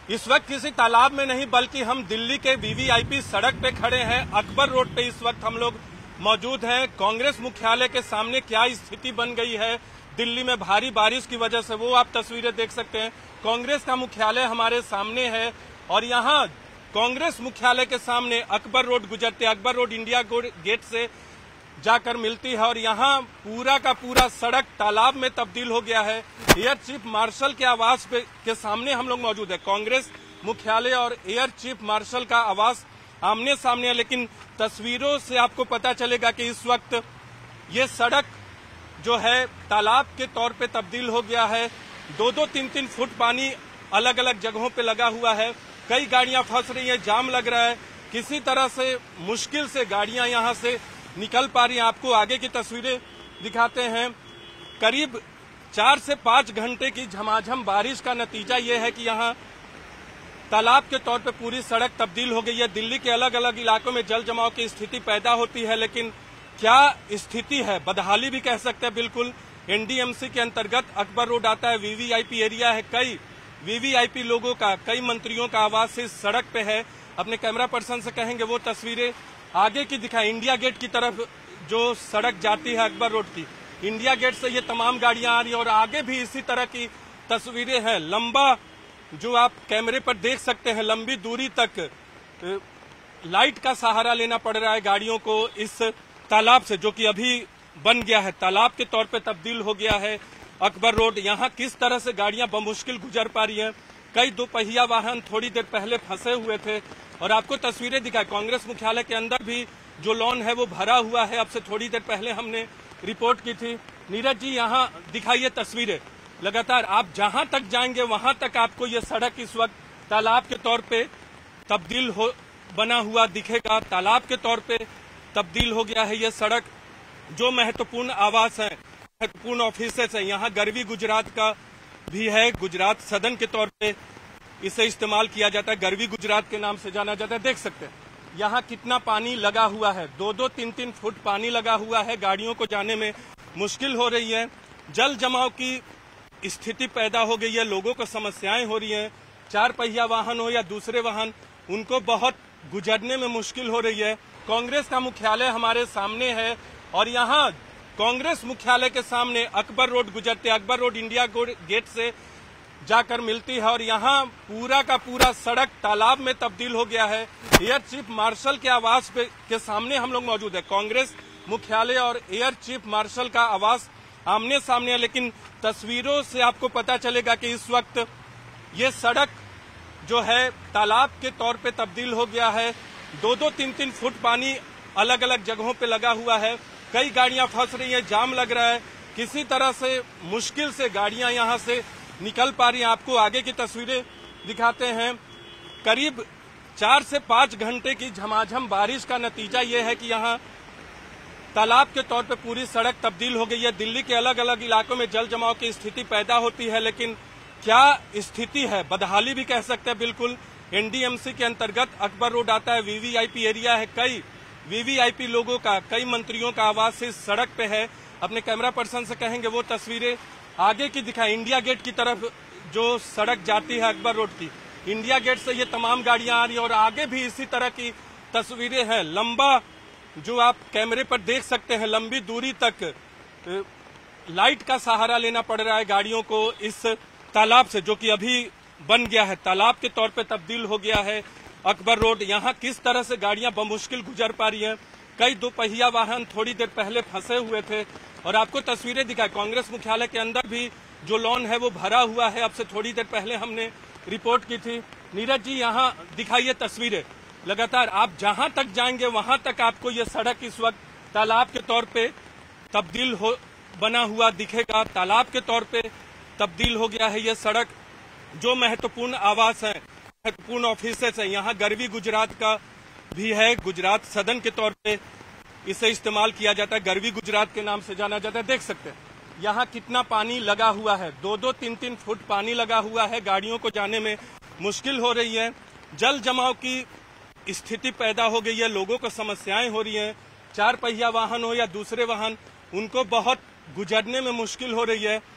इस वक्त किसी तालाब में नहीं बल्कि हम दिल्ली के वीवीआईपी सड़क पे खड़े हैं। अकबर रोड पे इस वक्त हम लोग मौजूद हैं। कांग्रेस मुख्यालय के सामने क्या स्थिति बन गई है दिल्ली में भारी बारिश की वजह से, वो आप तस्वीरें देख सकते हैं। कांग्रेस का मुख्यालय हमारे सामने है और यहाँ कांग्रेस मुख्यालय के सामने अकबर रोड गुजरते, अकबर रोड इंडिया गेट से जाकर मिलती है और यहाँ पूरा का पूरा सड़क तालाब में तब्दील हो गया है। एयर चीफ मार्शल के आवास के सामने हम लोग मौजूद है। कांग्रेस मुख्यालय और एयर चीफ मार्शल का आवास आमने सामने है, लेकिन तस्वीरों से आपको पता चलेगा कि इस वक्त ये सड़क जो है तालाब के तौर पे तब्दील हो गया है। 2-2, 3-3 फुट पानी अलग अलग जगहों पे लगा हुआ है। कई गाड़ियां फंस रही हैं, जाम लग रहा है। किसी तरह से मुश्किल से गाड़ियां यहां से निकल पा रही हैं। आपको आगे की तस्वीरें दिखाते हैं। करीब 4 से 5 घंटे की झमाझम बारिश का नतीजा ये है कि यहाँ तालाब के तौर पे पूरी सड़क तब्दील हो गई है। दिल्ली के अलग अलग इलाकों में जल जमाव की स्थिति पैदा होती है, लेकिन क्या स्थिति है, बदहाली भी कह सकते हैं। बिल्कुल एनडीएमसी के अंतर्गत अकबर रोड आता है, वीवीआईपी एरिया है। कई वीवीआईपी लोगों का, कई मंत्रियों का आवास इस सड़क पे है। अपने कैमरा पर्सन से कहेंगे वो तस्वीरें आगे की दिखाएं। इंडिया गेट की तरफ जो सड़क जाती है अकबर रोड की, इंडिया गेट से ये तमाम गाड़ियां आ रही हैं और आगे भी इसी तरह की तस्वीरें हैं। लंबा जो आप कैमरे पर देख सकते हैं, लंबी दूरी तक लाइट का सहारा लेना पड़ रहा है गाड़ियों को इस तालाब से, जो कि अभी बन गया है, तालाब के तौर पे तब्दील हो गया है अकबर रोड। यहाँ किस तरह से गाड़ियां बमुश्किल गुजर पा रही हैं। कई दोपहिया वाहन थोड़ी देर पहले फंसे हुए थे और आपको तस्वीरें दिखाई। कांग्रेस मुख्यालय के अंदर भी जो लॉन है वो भरा हुआ है। अब से थोड़ी देर पहले हमने रिपोर्ट की थी। नीरज जी, यहाँ दिखाइए तस्वीरें। लगातार आप जहां तक जाएंगे वहां तक आपको ये सड़क इस वक्त तालाब के तौर पे तब्दील बना हुआ दिखेगा। तालाब के तौर पे तब्दील हो गया है ये सड़क। जो महत्वपूर्ण आवास है, महत्वपूर्ण ऑफिसेस है, यहाँ गर्वी गुजरात का भी है। गुजरात सदन के तौर पे इसे इस्तेमाल किया जाता है, गर्वी गुजरात के नाम से जाना जाता है। देख सकते हैं यहाँ कितना पानी लगा हुआ है। 2-2, 3-3 फुट पानी लगा हुआ है। गाड़ियों को जाने में मुश्किल हो रही है। जल जमाव की स्थिति पैदा हो गई है, लोगों को समस्याएं हो रही हैं। 4 पहिया वाहन हो या दूसरे वाहन, उनको बहुत गुजरने में मुश्किल हो रही है। कांग्रेस का मुख्यालय हमारे सामने है और यहाँ कांग्रेस मुख्यालय के सामने अकबर रोड गुजरते, अकबर रोड इंडिया गेट से जाकर मिलती है और यहाँ पूरा का पूरा सड़क तालाब में तब्दील हो गया है। एयर चीफ मार्शल के आवास के सामने हम लोग मौजूद है। कांग्रेस मुख्यालय और एयर चीफ मार्शल का आवास आमने सामने है, लेकिन तस्वीरों से आपको पता चलेगा कि इस वक्त ये सड़क जो है तालाब के तौर पे तब्दील हो गया है। 2-2, 3-3 फुट पानी अलग अलग जगहों पे लगा हुआ है। कई गाड़ियां फंस रही हैं, जाम लग रहा है। किसी तरह से मुश्किल से गाड़ियां यहां से निकल पा रही हैं। आपको आगे की तस्वीरें दिखाते हैं। करीब 4 से 5 घंटे की झमाझम बारिश का नतीजा ये है कि यहाँ तालाब के तौर पे पूरी सड़क तब्दील हो गई है। दिल्ली के अलग अलग इलाकों में जल जमाव की स्थिति पैदा होती है, लेकिन क्या स्थिति है, बदहाली भी कह सकते हैं। बिल्कुल एनडीएमसी के अंतर्गत अकबर रोड आता है, वीवीआईपी एरिया है। कई वीवीआईपी लोगों का, कई मंत्रियों का आवास इस सड़क पे है। अपने कैमरा पर्सन से कहेंगे वो तस्वीरें आगे की दिखाएं। इंडिया गेट की तरफ जो सड़क जाती है अकबर रोड की, इंडिया गेट से ये तमाम गाड़ियां आ रही हैं और आगे भी इसी तरह की तस्वीरें हैं। लंबा जो आप कैमरे पर देख सकते हैं, लंबी दूरी तक लाइट का सहारा लेना पड़ रहा है गाड़ियों को इस तालाब से, जो कि अभी बन गया है, तालाब के तौर पे तब्दील हो गया है अकबर रोड। यहाँ किस तरह से गाड़ियां बमुश्किल गुजर पा रही हैं। कई दोपहिया वाहन थोड़ी देर पहले फंसे हुए थे और आपको तस्वीरें दिखाई। कांग्रेस मुख्यालय के अंदर भी जो लॉन है वो भरा हुआ है। अब से थोड़ी देर पहले हमने रिपोर्ट की थी। नीरज जी, यहाँ दिखाइए तस्वीरें। लगातार आप जहां तक जाएंगे वहां तक आपको ये सड़क इस वक्त तालाब के तौर पे तब्दील बना हुआ दिखेगा। तालाब के तौर पे तब्दील हो गया है ये सड़क। जो महत्वपूर्ण आवास है, महत्वपूर्ण ऑफिसेस है, यहाँ गर्वी गुजरात का भी है। गुजरात सदन के तौर पे इसे इस्तेमाल किया जाता है, गर्वी गुजरात के नाम से जाना जाता है। देख सकते हैं यहाँ कितना पानी लगा हुआ है। 2-2, 3-3 फुट पानी लगा हुआ है। गाड़ियों को जाने में मुश्किल हो रही है। जल जमाव की स्थिति पैदा हो गई है, लोगों को समस्याएं हो रही हैं। 4 पहिया वाहन हो या दूसरे वाहन, उनको बहुत गुजरने में मुश्किल हो रही है।